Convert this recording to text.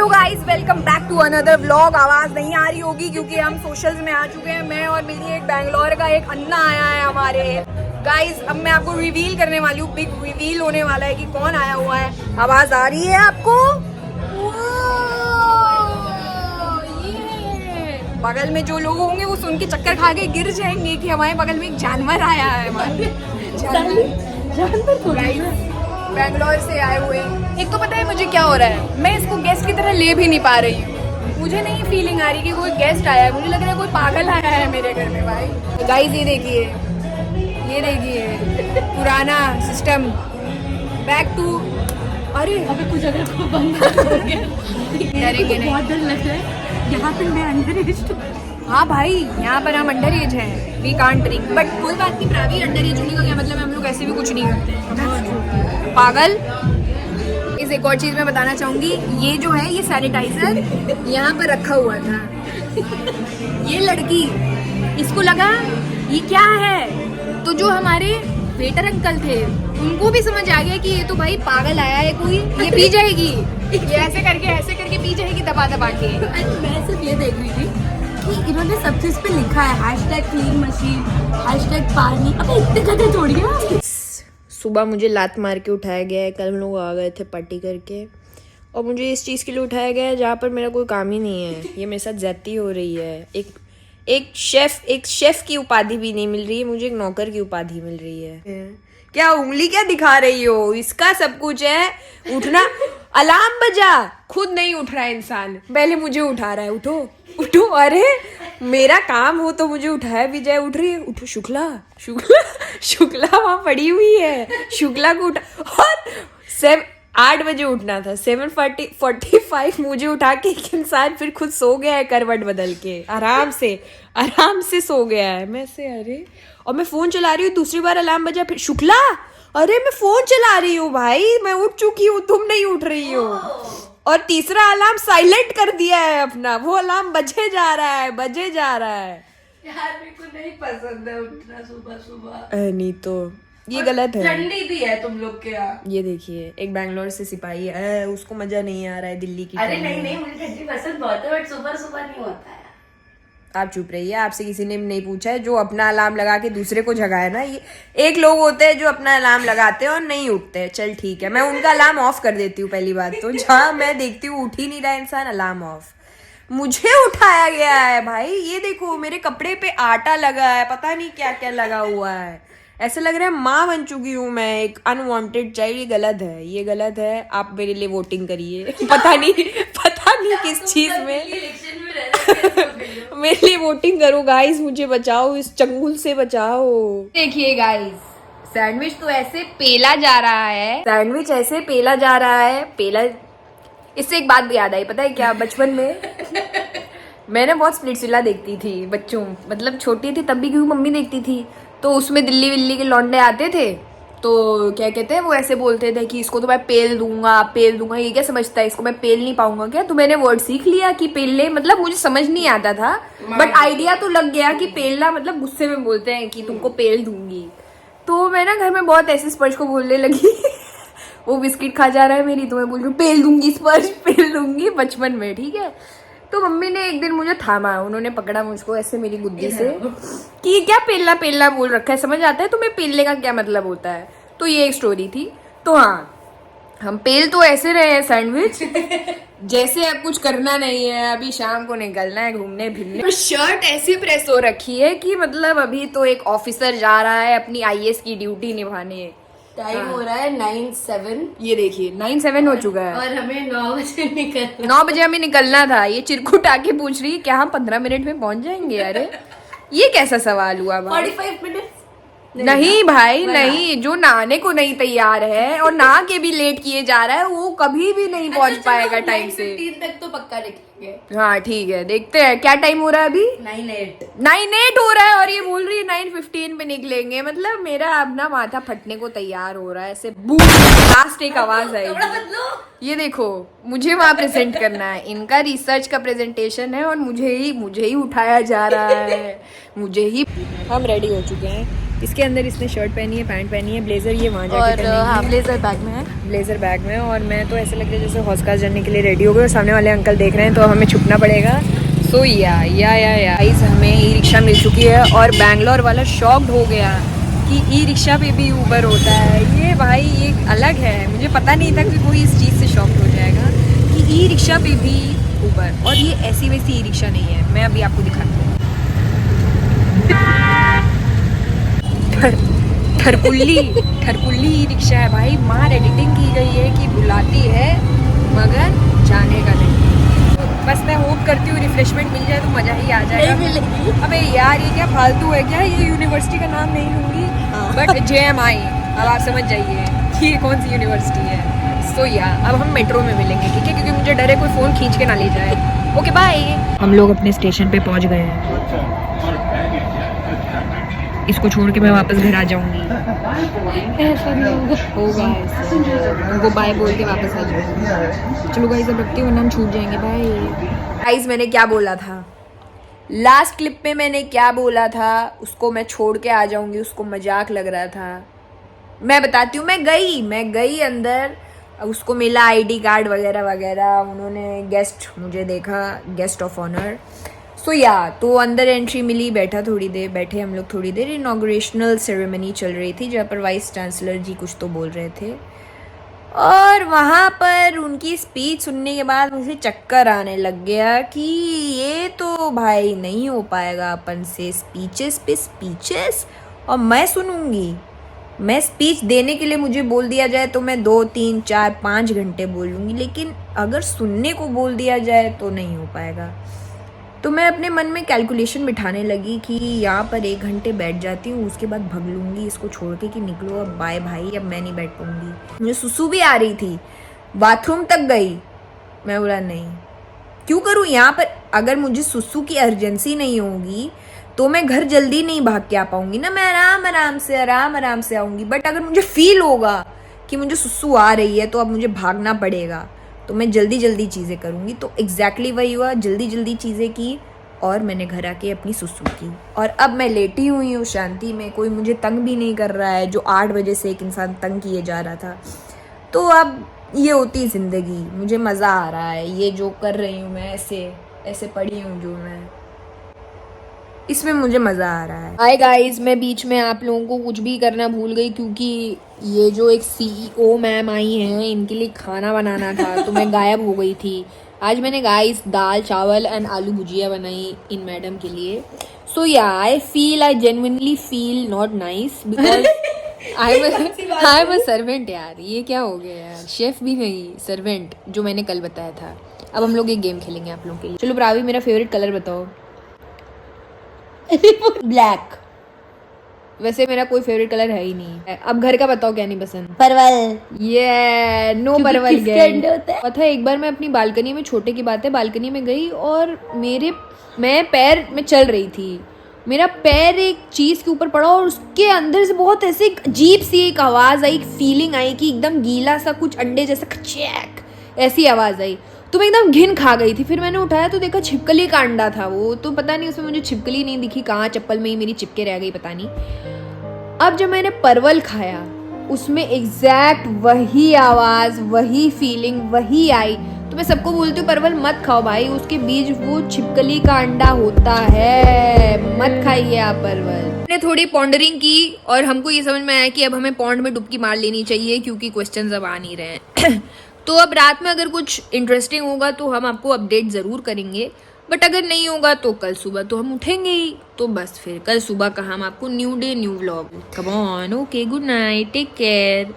तो guys welcome back to another vlog. आवाज नहीं आ रही होगी क्योंकि हम सोशल्स में आ चुके हैं। मैं और मेरी एक बैंगलोर का एक अन्ना आया है हमारे। गाइस अब मैं आपको रिवील करने वाली हूँ, बिग रिवील होने वाला है कि कौन आया हुआ है। आवाज आ रही है आपको? बगल में जो लोग होंगे वो सुन के चक्कर खा के गिर जाएंगे कि हमारे बगल में एक जानवर आया है। जानवर बैंगलोर से आए हुए। एक तो पता है मुझे क्या हो रहा है, मैं इसको गेस्ट की तरह ले भी नहीं पा रही हूँ। मुझे नहीं फीलिंग आ रही कि कोई गेस्ट आया है, मुझे लग रहा है कोई पागल आया है मेरे घर में। भाई गाइस ये देखिए पुराना सिस्टम बैक टू। अरे अबे कुछ अगर को बंद हो गया डरेंगे नहीं, बहुत डर लग रहा है। यहाँ पे मैं अंडर एज। हाँ भाई यहाँ पर हम अंडर एज हैं, वी कांट ड्रिंक। बट कोई बात नहीं, प्रावी अंडर एज होने का क्या मतलब है, हम लोग ऐसे भी कुछ नहीं करते हैं पागल। इस एक और चीज मैं बताना चाहूंगी, ये जो है ये सैनिटाइजर यहाँ पर रखा हुआ था। ये लड़की इसको लगा ये क्या है, तो जो हमारे वेटर अंकल थे उनको भी समझ आ गया कि ये तो भाई पागल आया है कोई, ये पी जाएगी, ये ऐसे करके पी जाएगी दबा दबा के। मैं सिर्फ ये देख रही थी कि इन्होंने सब चीज पे लिखा है #क्लीन मशीन, #पानी। अबे इतने गधे थोड़ी है। सुबह मुझे लात मार के उठाया गया है। कल हम लोग आ गए थे पार्टी करके और मुझे इस चीज़ के लिए उठाया गया है जहाँ पर मेरा कोई काम ही नहीं है। ये मेरे साथ ज्यादती हो रही है। एक शेफ की उपाधि भी नहीं मिल रही है मुझे, एक नौकर की उपाधि मिल रही है। क्या उंगली क्या दिखा रही हो? इसका सब कुछ है। उठना, अलार्म बजा, खुद नहीं उठ रहा है इंसान, पहले मुझे उठा रहा है। उठो उठो, अरे मेरा काम हो तो मुझे उठाया भी जाए। उठ रही है, उठो। शुक्ला वहां पड़ी हुई है, शुक्ला को उठा। और 8 बजे उठना था, 7:45 मुझे उठा के एक इंसान फिर खुद सो गया है करवट बदल के, आराम से सो गया है। मैं से अरे, और मैं फोन चला रही हूँ, दूसरी बार अलार्म बजा, फिर शुक्ला, अरे मैं फोन चला रही हूँ भाई, मैं उठ चुकी हूँ, तुम नहीं उठ रही हो। और तीसरा अलार्म साइलेंट कर दिया है अपना, वो अलार्म बजे जा रहा है। यार मेरे को नहीं पसंद है उठना सुबह सुबह। नहीं तो ये गलत है। ठंडी भी है तुम लोग के यहाँ। ये देखिए एक बैंगलोर से सिपाही है, उसको मजा नहीं आ रहा है दिल्ली की। अरे नहीं मुझे ठंडी पसंद बहुत है, बट सुबह सुबह नहीं होता है। आप चुप रहिए, आपसे किसी ने नहीं पूछा है। जो अपना अलार्म लगा के दूसरे को जगाए ना, ये एक लोग होते हैं जो अपना अलार्म लगाते हैं और नहीं उठते। चल ठीक है, मैं उनका अलार्म ऑफ कर देती हूँ। पहली बात तो जहाँ मैं देखती हूँ उठ ही नहीं रहा इंसान, अलार्म ऑफ। मुझे उठाया गया है भाई। ये देखो मेरे कपड़े पे आटा लगा है, पता नहीं क्या क्या लगा हुआ है। ऐसा लग रहा है माँ बन चुकी हूँ मैं, एक अनवांटेड चाइल्ड। ये गलत है। आप मेरे लिए वोटिंग करिए। पता नहीं किस चीज में मेरे लिए वोटिंग करो गाइस, मुझे बचाओ, इस चंगुल से बचाओ। देखिए गाइस, सैंडविच तो ऐसे पेला जा रहा है, पेला। इससे एक बात भी याद आई, पता है क्या? बचपन में मैंने बहुत स्प्लिट्सविला देखती थी बच्चों, मतलब छोटी थी तब भी, क्योंकि मम्मी देखती थी। तो उसमें दिल्ली विल्ली के लौंडे आते थे, तो क्या कहते हैं वो ऐसे बोलते थे कि इसको तो मैं पेल दूंगा। ये क्या समझता है, इसको मैं पेल नहीं पाऊंगा क्या? तो मैंने वर्ड सीख लिया कि पेलने मतलब, मुझे समझ नहीं आता था बट आइडिया तो लग गया कि पेलना मतलब गुस्से में बोलते हैं कि तुमको पेल दूंगी। तो मैं ना घर में बहुत ऐसे स्पर्श को बोलने लगी। वो बिस्किट खा जा रहा है मेरी, तो मैं बोल रही हूँ पेल दूंगी स्पर्श, पेल दूंगी, बचपन में। ठीक है, तो मम्मी ने एक दिन मुझे थामा, उन्होंने पकड़ा मुझको ऐसे मेरी गुद्दी से कि क्या पेलना बोल रखा है, समझ आता है तुम्हें पेलने का क्या मतलब होता है? तो ये एक स्टोरी थी। तो हाँ, हम पेल तो ऐसे रहे हैं सैंडविच जैसे अब कुछ करना नहीं है, अभी शाम को निकलना है घूमने फिरने। तो शर्ट ऐसी प्रेस हो रखी है कि मतलब अभी तो एक ऑफिसर जा रहा है अपनी IAS की ड्यूटी निभाने। टाइम हो रहा है 9:07। ये देखिए 9:07 हो चुका है और हमें 9 बजे निकलना। 9 बजे हमें निकलना था। ये चिरकुट आके पूछ रही है क्या हम 15 मिनट में पहुंच जाएंगे? अरे ये कैसा सवाल हुआ भाई? 45 मिनट नहीं भाई नहीं, जो नहाने को नहीं तैयार है और नहा के भी लेट किए जा रहा है वो कभी भी नहीं पहुंच पाएगा टाइम से। 9:15 तक तो पक्का रखेंगे। हाँ ठीक है, देखते हैं क्या टाइम हो रहा है अभी। 9:08 हो रहा है और ये बोल रही है 9:15 पे निकलेंगे। मतलब मेरा अपना माथा फटने को तैयार हो रहा है ऐसे। लास्ट एक आवाज आएगी। ये देखो मुझे वहाँ प्रेजेंट करना है, इनका रिसर्च का प्रेजेंटेशन है और मुझे ही उठाया जा रहा है, मुझे ही। हम रेडी हो चुके हैं, इसके अंदर इसने शर्ट पहनी है, पैंट पहनी है, ब्लेजर ये वहाँ जाके और पहनेंगे। हाँ ब्लेजर बैग में है। ब्लेजर बैग में। और मैं तो ऐसे लग रहा है जैसे हॉस्कास जाने के लिए रेडी हो गए और सामने वाले अंकल देख रहे हैं तो हमें छुपना पड़ेगा। सो या गाइस हमें ई रिक्शा मिल चुकी है और बैंगलोर वाला शॉक्ड हो गया कि ई रिक्शा पे भी ऊबर होता है। ये भाई ये अलग है, मुझे पता नहीं था कि कोई इस चीज़ से शॉक्ड हो जाएगा कि ई रिक्शा पे भी ऊबर। और ये ऐसी वैसी ई रिक्शा नहीं है, मैं अभी आपको दिखाती हूँ। ठरकुल्ली ई रिक्शा है भाई, मार एडिटिंग की गई है कि बुलाती है मगर जाने का नहीं। तो बस मैं होप करती हूँ रिफ्रेशमेंट मिल जाए तो मज़ा ही आ जाएगा। अबे यार ये क्या फालतू है क्या, ये यूनिवर्सिटी का नाम नहीं लूँगी बट JMI, अब आप समझ जाइए कि ये कौन सी यूनिवर्सिटी है। सो या अब हम मेट्रो में मिलेंगे, ठीक है, क्योंकि मुझे डर है कोई फ़ोन खींच के ना ले जाए। Okay bye. हम लोग अपने स्टेशन पे पहुँच गए हैं। इसको छोड़ के मैं वापस घर आ जाऊंगी। ऐसा नहीं होगा, उनको बाय बोल के वापस आ जाऊंगी। चलो गाइस अब रखती हूँ वरना हम छूट जाएंगे। Bye guys. मैंने क्या बोला था लास्ट क्लिप में, मैंने क्या बोला था, उसको मैं छोड़ के आ जाऊंगी, उसको मजाक लग रहा था। मैं बताती हूँ, मैं गई अंदर, उसको मिला ID कार्ड वगैरह वगैरह, उन्होंने मुझे देखा, गेस्ट ऑफ ऑनर। सो या तो अंदर एंट्री मिली, बैठे हम लोग थोड़ी देर। इनॉग्रेशनल सेरेमनी चल रही थी जहाँ पर वाइस चांसलर जी कुछ तो बोल रहे थे और वहाँ पर उनकी स्पीच सुनने के बाद मुझे चक्कर आने लग गया कि ये तो भाई नहीं हो पाएगा अपन से, स्पीचेस पे स्पीचेस। और मैं सुनूंगी, मैं स्पीच देने के लिए मुझे बोल दिया जाए तो मैं 2, 3, 4, 5 घंटे बोलूँगी, लेकिन अगर सुनने को बोल दिया जाए तो नहीं हो पाएगा। तो मैं अपने मन में कैलकुलेशन बिठाने लगी कि यहाँ पर 1 घंटे बैठ जाती हूँ, उसके बाद भग लूँगी इसको छोड़ के कि निकलो अब, बाय भाई, अब मैं नहीं बैठ पाऊँगी। मुझे सुसु भी आ रही थी, बाथरूम तक गई, मैं बोला नहीं क्यों करूँ यहाँ पर। अगर मुझे सुसु की अर्जेंसी नहीं होगी तो मैं घर जल्दी नहीं भाग के आ पाऊँगी ना, मैं आराम से आऊँगी। बट अगर मुझे फील होगा कि मुझे सुसु आ रही है तो अब मुझे भागना पड़ेगा, तो मैं जल्दी चीज़ें करूँगी। तो एग्जैक्टली वही हुआ, जल्दी चीज़ें की और मैंने घर आके अपनी सुसु की। और अब मैं लेटी हुई हूँ शांति में, कोई मुझे तंग भी नहीं कर रहा है, जो 8 बजे से एक इंसान तंग किए जा रहा था। तो अब ये होती ज़िंदगी, मुझे मज़ा आ रहा है, ये जो कर रही हूँ मैं, ऐसे पड़ी हूँ जो मैं, इसमें मुझे मज़ा आ रहा है। हाय गाइस, मैं बीच में आप लोगों को कुछ भी करना भूल गई क्योंकि ये जो एक CEO मैम आई हैं, इनके लिए खाना बनाना था तो मैं गायब हो गई थी। आज मैंने गाइस दाल चावल एंड आलू भुजिया बनाई इन मैडम के लिए। सो या I genuinely feel not nice because I am a servant यार। ये क्या हो गया यार, शेफ भी नहीं, सर्वेंट, जो मैंने कल बताया था। अब हम लोग एक गेम खेलेंगे आप लोगों के लिए। चलो प्रावी, मेरा फेवरेट कलर बताओ। ब्लैक। वैसे मेरा कोई फेवरेट कलर है ही नहीं। अब घर का बताओ क्या नहीं पसंद। परवल। ये नो परवल किसके होता है? पता है, एक बार मैं अपनी बालकनी में, छोटे की बात है, बालकनी में गई और मैं पैर में चल रही थी, मेरा पैर एक चीज के ऊपर पड़ा और उसके अंदर से बहुत ऐसे एक अजीब सी एक आवाज आई, एक फीलिंग आई कि एकदम गीला सा कुछ अंडे जैसा खचैक ऐसी आवाज आई, तो मैं एकदम घिन खा गई थी। फिर मैंने उठाया तो देखा छिपकली का अंडा था वो, तो पता नहीं उसमें मुझे छिपकली नहीं दिखी, कहाँ चप्पल में ही मेरी चिपके रह गई पता नहीं। अब जब मैंने परवल खाया उसमें एग्जैक्ट वही आवाज, वही फीलिंग, वही आई। तो मैं सबको बोलती हूँ परवल मत खाओ भाई, उसके बीज वो छिपकली का अंडा होता है, मत खाइए आप परवल। मैंने थोड़ी पॉन्डरिंग की और हमको ये समझ में आया कि अब हमें पॉन्ड में डुबकी मार लेनी चाहिए क्योंकि क्वेश्चंस अब आ नहीं रहे हैं। तो अब रात में अगर कुछ इंटरेस्टिंग होगा तो हम आपको अपडेट ज़रूर करेंगे, बट अगर नहीं होगा तो कल सुबह तो हम उठेंगे ही। तो बस फिर कल सुबह का हम आपको new day new vlog. Come on, okay, good night, take care.